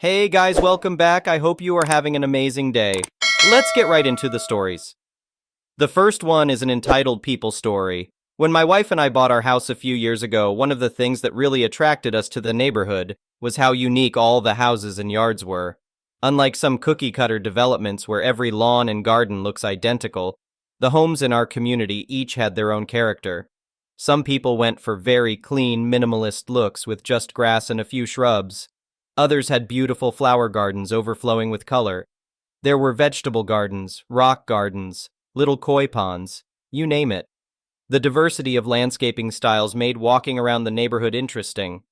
Hey guys, welcome back. I hope you are having an amazing day. Let's get right into the stories. The first one is an entitled People story. When my wife and I bought our house a few years ago, one of the things that really attracted us to the neighborhood was how unique all the houses and yards were. Unlike some cookie-cutter developments where every lawn and garden looks identical, the homes in our community each had their own character. Some people went for very clean, minimalist looks with just grass and a few shrubs. Others had beautiful flower gardens overflowing with color. There were vegetable gardens, rock gardens, little koi ponds, you name it. The diversity of landscaping styles made walking around the neighborhood interesting.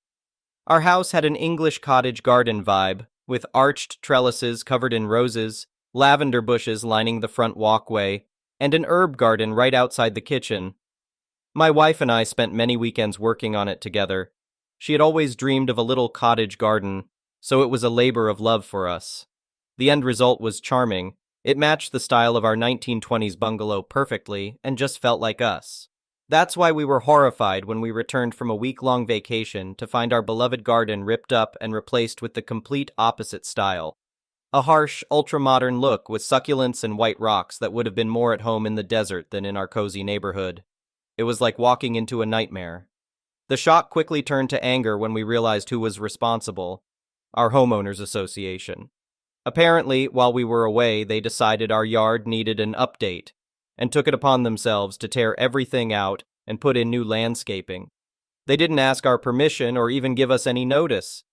Our house had an English cottage garden vibe, with arched trellises covered in roses, lavender bushes lining the front walkway, and an herb garden right outside the kitchen. My wife and I spent many weekends working on it together. She had always dreamed of a little cottage garden, so it was a labor of love for us. The end result was charming. It matched the style of our 1920s bungalow perfectly and just felt like us. That's why we were horrified when we returned from a week-long vacation to find our beloved garden ripped up and replaced with the complete opposite style. A harsh, ultra-modern look with succulents and white rocks that would have been more at home in the desert than in our cozy neighborhood. It was like walking into a nightmare. The shock quickly turned to anger when we realized who was responsible: our homeowners association. Apparently, while we were away, they decided our yard needed an update and took it upon themselves to tear everything out and put in new landscaping. They didn't ask our permission or even give us any notice.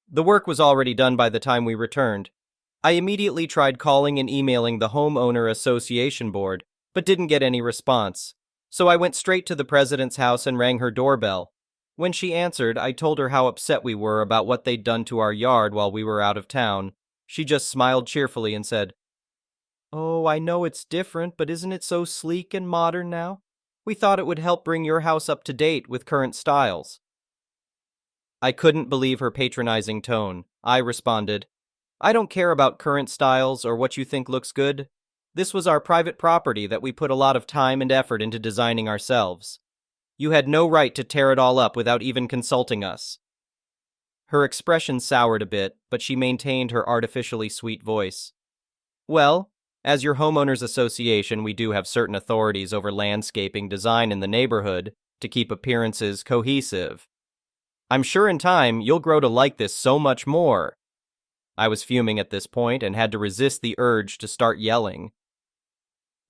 The work was already done by the time we returned. I immediately tried calling and emailing the homeowner association board, but didn't get any response. So I went straight to the president's house and rang her doorbell. When she answered, I told her how upset we were about what they'd done to our yard while we were out of town. She just smiled cheerfully and said, "Oh, I know it's different, but isn't it so sleek and modern now? We thought it would help bring your house up to date with current styles." I couldn't believe her patronizing tone. I responded, "I don't care about current styles or what you think looks good. This was our private property that we put a lot of time and effort into designing ourselves. You had no right to tear it all up without even consulting us." Her expression soured a bit, but she maintained her artificially sweet voice. "Well, as your homeowners association, we do have certain authorities over landscaping design in the neighborhood to keep appearances cohesive. I'm sure in time you'll grow to like this so much more." I was fuming at this point and had to resist the urge to start yelling.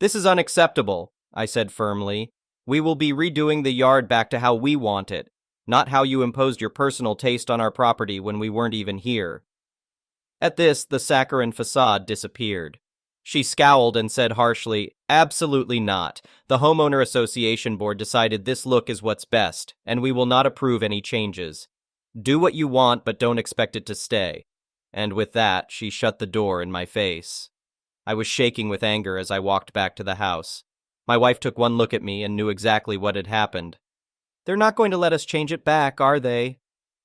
"This is unacceptable," I said firmly. "We will be redoing the yard back to how we want it, not how you imposed your personal taste on our property when we weren't even here." At this, the saccharine facade disappeared. She scowled and said harshly, "Absolutely not. The homeowner association board decided this look is what's best, and we will not approve any changes. Do what you want, but don't expect it to stay." And with that, she shut the door in my face. I was shaking with anger as I walked back to the house. My wife took one look at me and knew exactly what had happened. "They're not going to let us change it back, are they?"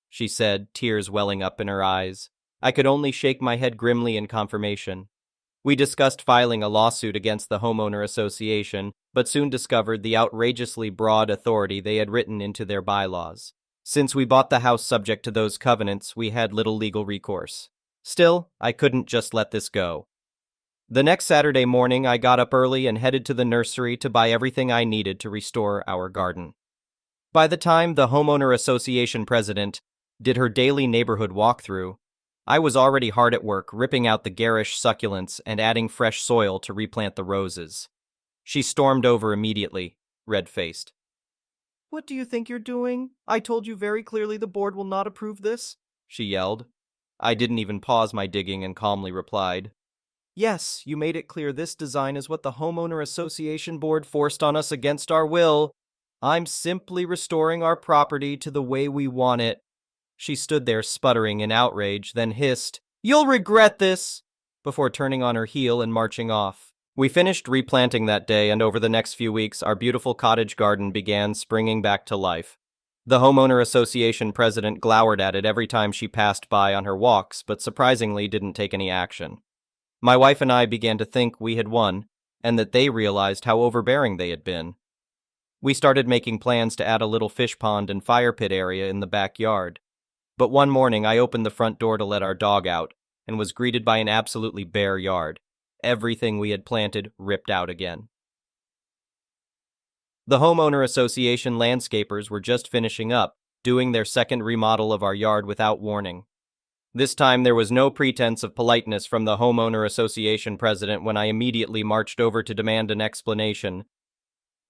she said, tears welling up in her eyes. I could only shake my head grimly in confirmation. We discussed filing a lawsuit against the homeowner association, but soon discovered the outrageously broad authority they had written into their bylaws. Since we bought the house subject to those covenants, we had little legal recourse. Still, I couldn't just let this go. The next Saturday morning, I got up early and headed to the nursery to buy everything I needed to restore our garden. By the time the homeowner association president did her daily neighborhood walkthrough, I was already hard at work ripping out the garish succulents and adding fresh soil to replant the roses. She stormed over immediately, red-faced. "What do you think you're doing? I told you very clearly the board will not approve this," she yelled. I didn't even pause my digging and calmly replied, "Yes, you made it clear this design is what the homeowner association board forced on us against our will. I'm simply restoring our property to the way we want it." She stood there sputtering in outrage, then hissed, "You'll regret this," before turning on her heel and marching off. We finished replanting that day, and over the next few weeks, our beautiful cottage garden began springing back to life. The homeowner association president glowered at it every time she passed by on her walks, but surprisingly didn't take any action. My wife and I began to think we had won, and that they realized how overbearing they had been. We started making plans to add a little fish pond and fire pit area in the backyard. But one morning I opened the front door to let our dog out and was greeted by an absolutely bare yard. Everything we had planted ripped out again. The homeowner association landscapers were just finishing up, doing their second remodel of our yard without warning. This time there was no pretense of politeness from the homeowner association president when I immediately marched over to demand an explanation.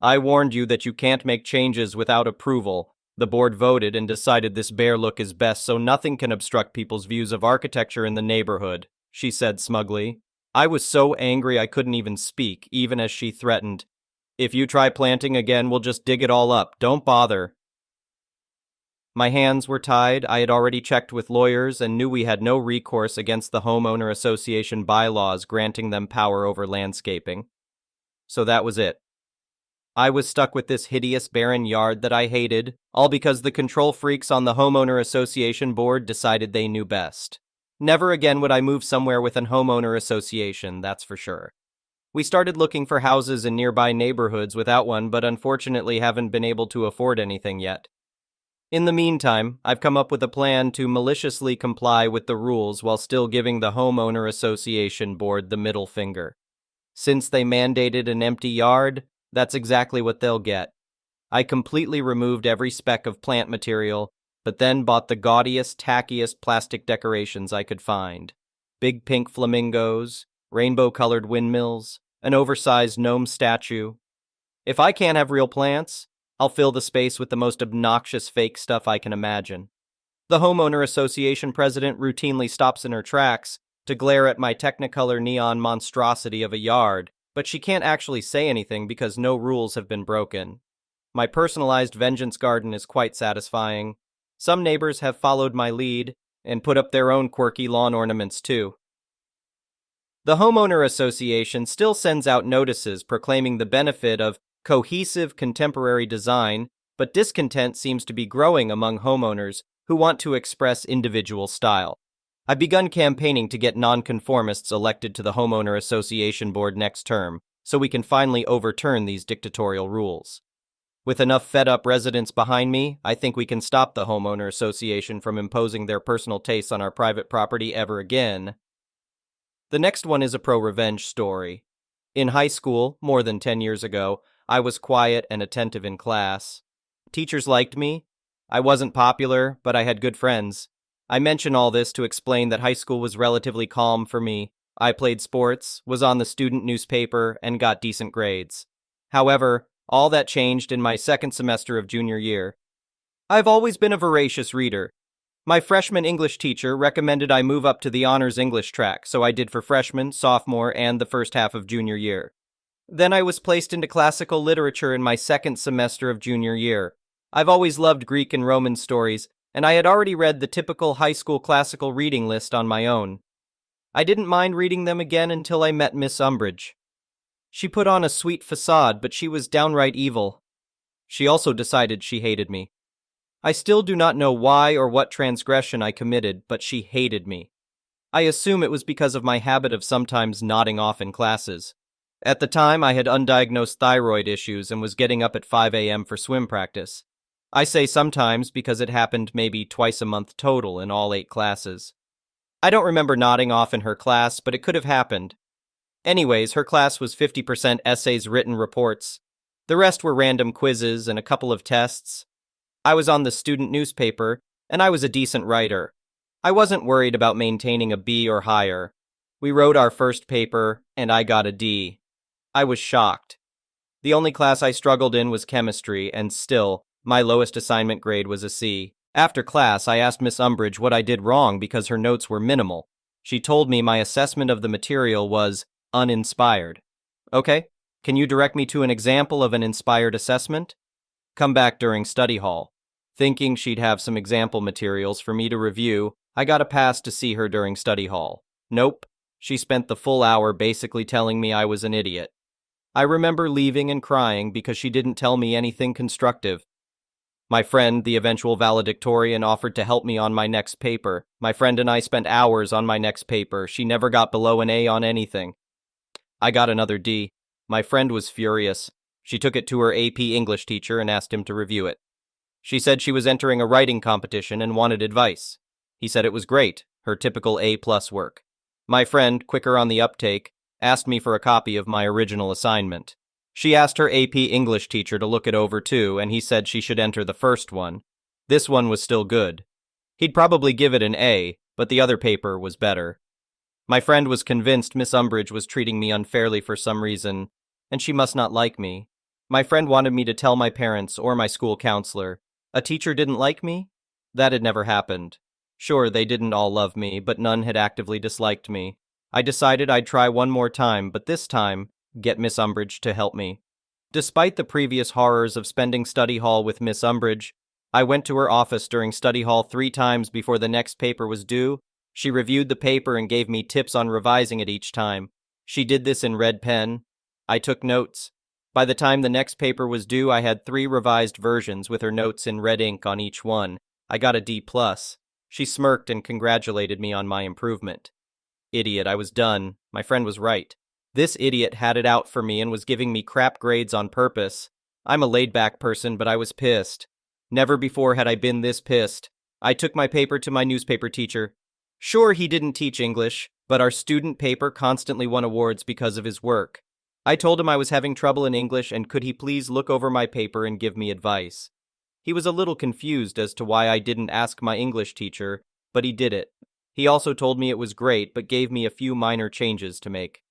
I warned you that you can't make changes without approval. The board voted and decided this bare look is best so nothing can obstruct people's views of architecture in the neighborhood, she said smugly. I was so angry I couldn't even speak, even as she threatened, "If you try planting again, we'll just dig it all up. Don't bother." My hands were tied. I had already checked with lawyers and knew we had no recourse against the homeowner association bylaws granting them power over landscaping. So that was it. I was stuck with this hideous barren yard that I hated, all because the control freaks on the homeowner association board decided they knew best. Never again would I move somewhere with an homeowner association, that's for sure. We started looking for houses in nearby neighborhoods without one, but unfortunately haven't been able to afford anything yet. In the meantime, I've come up with a plan to maliciously comply with the rules while still giving the homeowner association board the middle finger. Since they mandated an empty yard, that's exactly what they'll get. I completely removed every speck of plant material, but then bought the gaudiest, tackiest plastic decorations I could find. Big pink flamingos, rainbow-colored windmills, an oversized gnome statue. If I can't have real plants, I'll fill the space with the most obnoxious fake stuff I can imagine. The homeowner association president routinely stops in her tracks to glare at my Technicolor neon monstrosity of a yard, but she can't actually say anything because no rules have been broken. My personalized vengeance garden is quite satisfying. Some neighbors have followed my lead and put up their own quirky lawn ornaments too. The homeowner association still sends out notices proclaiming the benefit of cohesive contemporary design, but discontent seems to be growing among homeowners who want to express individual style. I've begun campaigning to get nonconformists elected to the homeowner association board next term, so we can finally overturn these dictatorial rules. With enough fed-up residents behind me, I think we can stop the homeowner association from imposing their personal tastes on our private property ever again. The next one is a pro-revenge story. In high school, more than 10 years ago, I was quiet and attentive in class. Teachers liked me. I wasn't popular, but I had good friends. I mention all this to explain that high school was relatively calm for me. I played sports, was on the student newspaper, and got decent grades. However, all that changed in my second semester of junior year. I've always been a voracious reader. My freshman English teacher recommended I move up to the honors English track, so I did for freshman, sophomore, and the first half of junior year. Then I was placed into classical literature in my second semester of junior year. I've always loved Greek and Roman stories, and I had already read the typical high school classical reading list on my own. I didn't mind reading them again until I met Miss Umbridge. She put on a sweet facade, but she was downright evil. She also decided she hated me. I still do not know why or what transgression I committed, but she hated me. I assume it was because of my habit of sometimes nodding off in classes. At the time, I had undiagnosed thyroid issues and was getting up at 5 a.m. for swim practice. I say sometimes because it happened maybe twice a month total in all 8 classes. I don't remember nodding off in her class, but it could have happened. Anyways, her class was 50% essays, written reports. The rest were random quizzes and a couple of tests. I was on the student newspaper, and I was a decent writer. I wasn't worried about maintaining a B or higher. We wrote our first paper, and I got a D. I was shocked. The only class I struggled in was chemistry, and still, my lowest assignment grade was a C. After class, I asked Miss Umbridge what I did wrong because her notes were minimal. She told me my assessment of the material was uninspired. Okay, can you direct me to an example of an inspired assessment? Come back during study hall. Thinking she'd have some example materials for me to review, I got a pass to see her during study hall. Nope, she spent the full hour basically telling me I was an idiot. I remember leaving and crying because she didn't tell me anything constructive. My friend, the eventual valedictorian, offered to help me on my next paper. My friend and I spent hours on my next paper. She never got below an A on anything. I got another D. My friend was furious. She took it to her AP English teacher and asked him to review it. She said she was entering a writing competition and wanted advice. He said it was great, her typical A-plus work. My friend, quicker on the uptake, asked me for a copy of my original assignment. She asked her AP English teacher to look it over too, and he said she should enter the first one. This one was still good. He'd probably give it an A, but the other paper was better. My friend was convinced Miss Umbridge was treating me unfairly for some reason, and she must not like me. My friend wanted me to tell my parents or my school counselor. A teacher didn't like me? That had never happened. Sure, they didn't all love me, but none had actively disliked me. I decided I'd try one more time, but this time, get Miss Umbridge to help me. Despite the previous horrors of spending study hall with Miss Umbridge, I went to her office during study hall 3 times before the next paper was due. She reviewed the paper and gave me tips on revising it each time. She did this in red pen. I took notes. By the time the next paper was due, I had 3 revised versions with her notes in red ink on each one. I got a D+. She smirked and congratulated me on my improvement. Idiot, I was done. My friend was right. This idiot had it out for me and was giving me crap grades on purpose. I'm a laid-back person, but I was pissed. Never before had I been this pissed. I took my paper to my newspaper teacher. Sure, he didn't teach English, but our student paper constantly won awards because of his work. I told him I was having trouble in English and could he please look over my paper and give me advice. He was a little confused as to why I didn't ask my English teacher, but he did it. He also told me it was great, but gave me a few minor changes to make.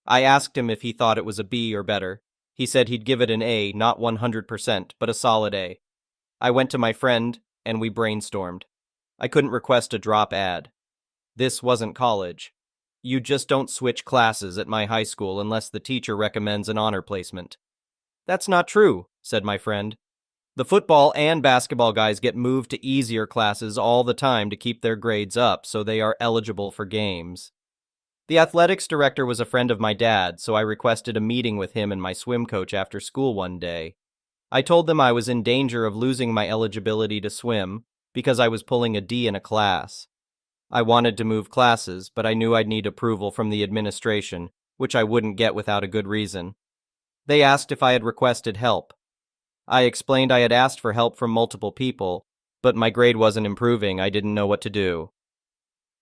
I asked him if he thought it was a B or better. He said he'd give it an A, not 100%, but a solid A. I went to my friend, and we brainstormed. I couldn't request a drop ad. This wasn't college. You just don't switch classes at my high school unless the teacher recommends an honor placement. That's not true, said my friend. The football and basketball guys get moved to easier classes all the time to keep their grades up so they are eligible for games. The athletics director was a friend of my dad, so I requested a meeting with him and my swim coach after school one day. I told them I was in danger of losing my eligibility to swim because I was pulling a D in a class. I wanted to move classes, but I knew I'd need approval from the administration, which I wouldn't get without a good reason. They asked if I had requested help. I explained I had asked for help from multiple people, but my grade wasn't improving. I didn't know what to do.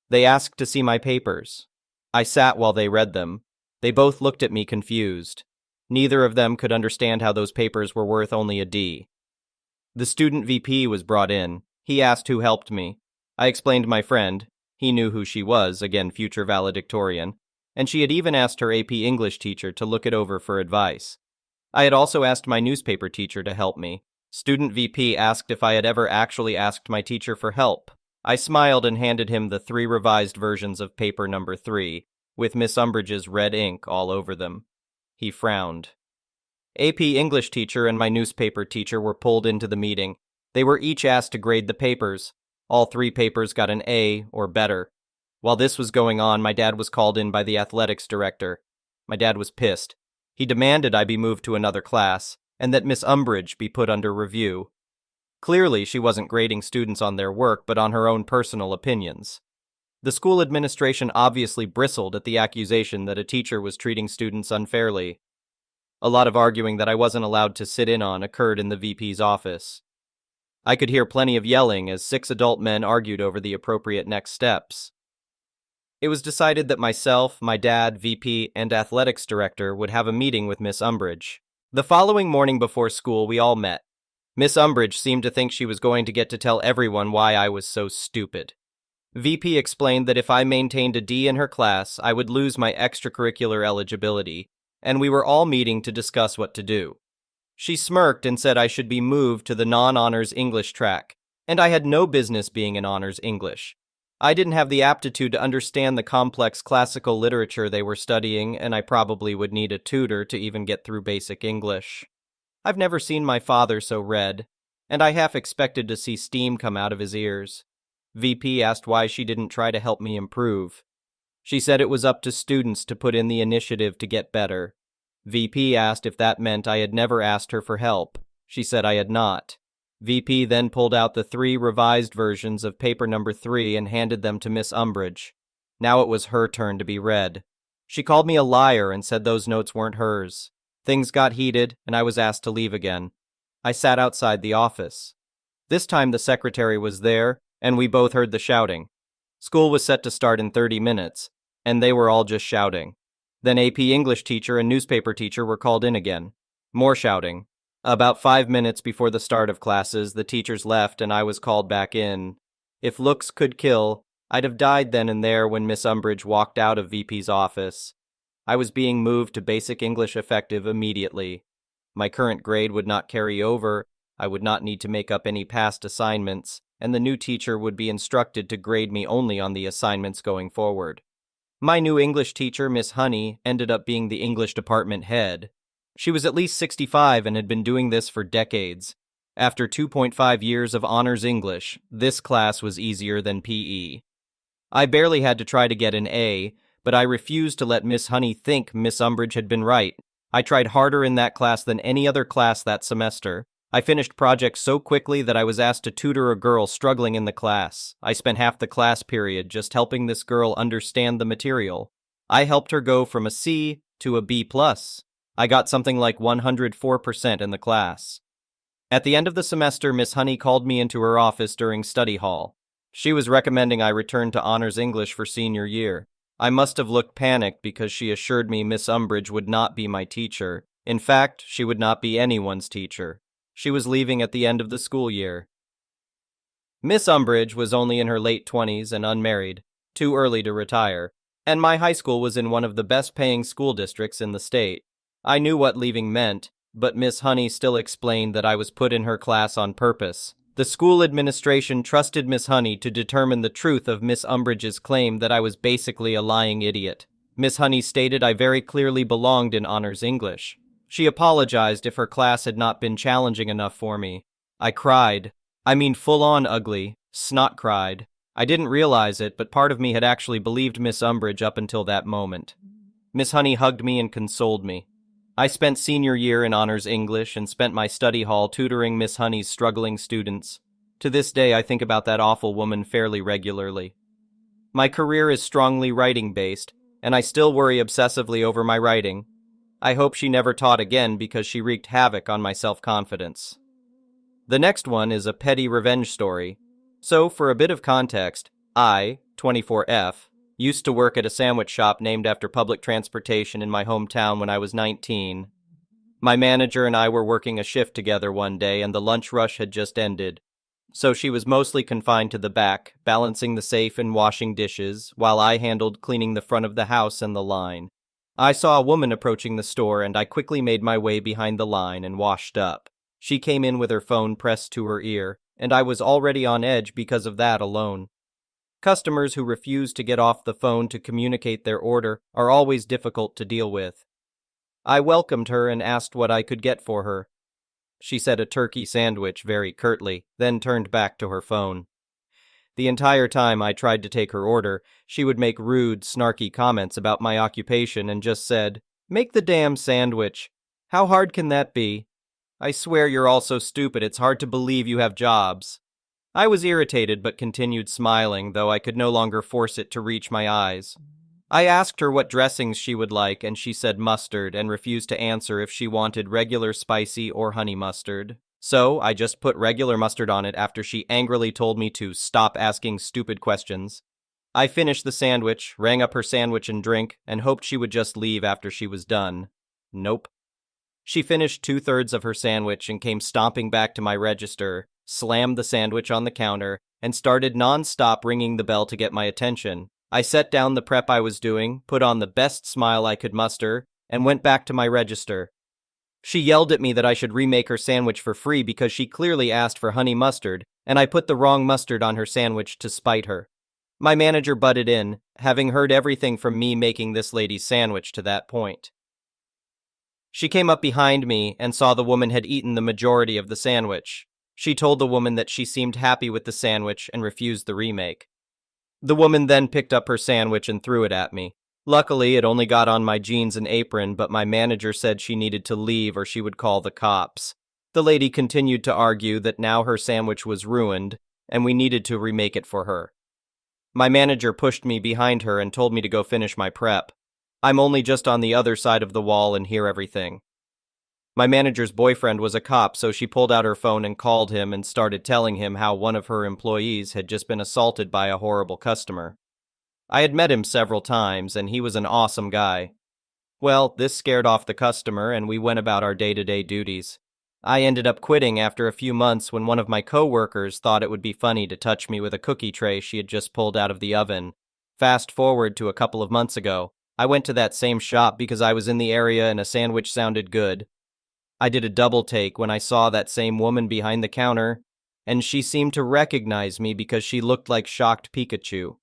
They asked to see my papers. I sat while they read them. They both looked at me confused. Neither of them could understand how those papers were worth only a D. The student VP was brought in. He asked who helped me. I explained my friend. He knew who she was, again future valedictorian, and she had even asked her AP English teacher to look it over for advice. I had also asked my newspaper teacher to help me. Student VP asked if I had ever actually asked my teacher for help. I smiled and handed him the 3 revised versions of paper number 3, with Miss Umbridge's red ink all over them. He frowned. AP English teacher and my newspaper teacher were pulled into the meeting. They were each asked to grade the papers. All 3 papers got an A or better. While this was going on, my dad was called in by the athletics director. My dad was pissed. He demanded I be moved to another class, and that Miss Umbridge be put under review. Clearly, she wasn't grading students on their work, but on her own personal opinions. The school administration obviously bristled at the accusation that a teacher was treating students unfairly. A lot of arguing that I wasn't allowed to sit in on occurred in the VP's office. I could hear plenty of yelling as 6 adult men argued over the appropriate next steps. It was decided that myself, my dad, VP, and athletics director would have a meeting with Miss Umbridge. The following morning before school, we all met. Miss Umbridge seemed to think she was going to get to tell everyone why I was so stupid. VP explained that if I maintained a D in her class, I would lose my extracurricular eligibility, and we were all meeting to discuss what to do. She smirked and said I should be moved to the non-honors English track, and I had no business being in honors English. I didn't have the aptitude to understand the complex classical literature they were studying, and I probably would need a tutor to even get through basic English. I've never seen my father so red, and I half expected to see steam come out of his ears. VP asked why she didn't try to help me improve. She said it was up to students to put in the initiative to get better. VP asked if that meant I had never asked her for help. She said I had not. VP then pulled out the 3 revised versions of paper number 3 and handed them to Miss Umbridge. Now it was her turn to be read. She called me a liar and said those notes weren't hers. Things got heated, and I was asked to leave again. I sat outside the office. This time the secretary was there, and we both heard the shouting. School was set to start in 30 minutes, and they were all just shouting. Then AP English teacher and newspaper teacher were called in again. More shouting. About 5 minutes before the start of classes, the teachers left and I was called back in. If looks could kill, I'd have died then and there when Miss Umbridge walked out of VP's office. I was being moved to basic English effective immediately. My current grade would not carry over, I would not need to make up any past assignments, and the new teacher would be instructed to grade me only on the assignments going forward. My new English teacher, Miss Honey, ended up being the English department head. She was at least 65 and had been doing this for decades. After 2.5 years of honors English, this class was easier than PE. I barely had to try to get an A, but I refused to let Miss Honey think Miss Umbridge had been right. I tried harder in that class than any other class that semester. I finished projects so quickly that I was asked to tutor a girl struggling in the class. I spent half the class period just helping this girl understand the material. I helped her go from a C to a B+. I got something like 104% in the class. At the end of the semester, Miss Honey called me into her office during study hall. She was recommending I return to honors English for senior year. I must have looked panicked because she assured me Miss Umbridge would not be my teacher. In fact, she would not be anyone's teacher. She was leaving at the end of the school year. Miss Umbridge was only in her late 20s and unmarried, too early to retire, and my high school was in one of the best-paying school districts in the state. I knew what leaving meant, but Miss Honey still explained that I was put in her class on purpose. The school administration trusted Miss Honey to determine the truth of Miss Umbridge's claim that I was basically a lying idiot. Miss Honey stated I very clearly belonged in honors English. She apologized if her class had not been challenging enough for me. I cried. I mean full-on ugly, snot cried. I didn't realize it, but part of me had actually believed Miss Umbridge up until that moment. Miss Honey hugged me and consoled me. I spent senior year in honors English and spent my study hall tutoring Miss Honey's struggling students. To this day, I think about that awful woman fairly regularly. My career is strongly writing-based, and I still worry obsessively over my writing. I hope she never taught again because she wreaked havoc on my self-confidence. The next one is a petty revenge story. So, for a bit of context, I, 24F, used to work at a sandwich shop named after public transportation in my hometown when I was 19. My manager and I were working a shift together one day and the lunch rush had just ended. So she was mostly confined to the back, balancing the safe and washing dishes, while I handled cleaning the front of the house and the line. I saw a woman approaching the store and I quickly made my way behind the line and washed up. She came in with her phone pressed to her ear, and I was already on edge because of that alone. Customers who refuse to get off the phone to communicate their order are always difficult to deal with. I welcomed her and asked what I could get for her. She said a turkey sandwich very curtly, then turned back to her phone. The entire time I tried to take her order, she would make rude, snarky comments about my occupation and just said, "Make the damn sandwich. How hard can that be? I swear you're all so stupid it's hard to believe you have jobs." I was irritated but continued smiling, though I could no longer force it to reach my eyes. I asked her what dressings she would like, and she said mustard and refused to answer if she wanted regular spicy or honey mustard. So I just put regular mustard on it after she angrily told me to stop asking stupid questions. I finished the sandwich, rang up her sandwich and drink, and hoped she would just leave after she was done. Nope. She finished 2/3 of her sandwich and came stomping back to my register, slammed the sandwich on the counter, and started non-stop ringing the bell to get my attention. I set down the prep I was doing, put on the best smile I could muster, and went back to my register. She yelled at me that I should remake her sandwich for free because she clearly asked for honey mustard, and I put the wrong mustard on her sandwich to spite her. My manager butted in, having heard everything from me making this lady's sandwich to that point. She came up behind me and saw the woman had eaten the majority of the sandwich. She told the woman that she seemed happy with the sandwich and refused the remake. The woman then picked up her sandwich and threw it at me. Luckily, it only got on my jeans and apron, but my manager said she needed to leave or she would call the cops. The lady continued to argue that now her sandwich was ruined, and we needed to remake it for her. My manager pushed me behind her and told me to go finish my prep. I'm only just on the other side of the wall and hear everything. My manager's boyfriend was a cop, so she pulled out her phone and called him and started telling him how one of her employees had just been assaulted by a horrible customer. I had met him several times, and he was an awesome guy. Well, this scared off the customer, and we went about our day-to-day duties. I ended up quitting after a few months when one of my coworkers thought it would be funny to touch me with a cookie tray she had just pulled out of the oven. Fast forward to a couple of months ago. I went to that same shop because I was in the area and a sandwich sounded good. I did a double take when I saw that same woman behind the counter, and she seemed to recognize me because she looked like shocked Pikachu.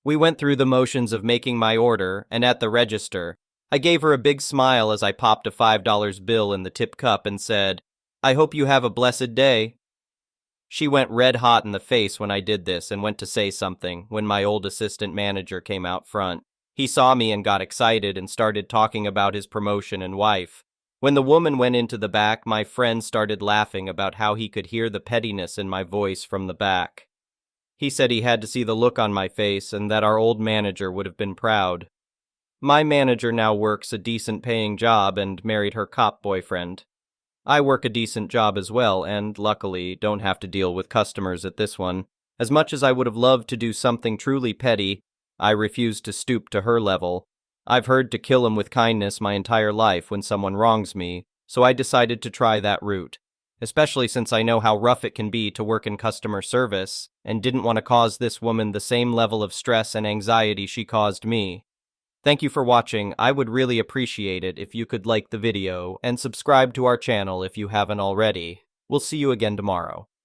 We went through the motions of making my order, and at the register, I gave her a big smile as I popped a $5 bill in the tip cup and said, "I hope you have a blessed day." She went red hot in the face when I did this and went to say something when my old assistant manager came out front. He saw me and got excited and started talking about his promotion and wife. When the woman went into the back, my friend started laughing about how he could hear the pettiness in my voice from the back. He said he had to see the look on my face and that our old manager would have been proud. My manager now works a decent paying job and married her cop boyfriend. I work a decent job as well and, luckily, don't have to deal with customers at this one. As much as I would have loved to do something truly petty, I refuse to stoop to her level. I've heard to kill him with kindness my entire life when someone wrongs me, so I decided to try that route, especially since I know how rough it can be to work in customer service and didn't want to cause this woman the same level of stress and anxiety she caused me. Thank you for watching. I would really appreciate it if you could like the video and subscribe to our channel if you haven't already. We'll see you again tomorrow.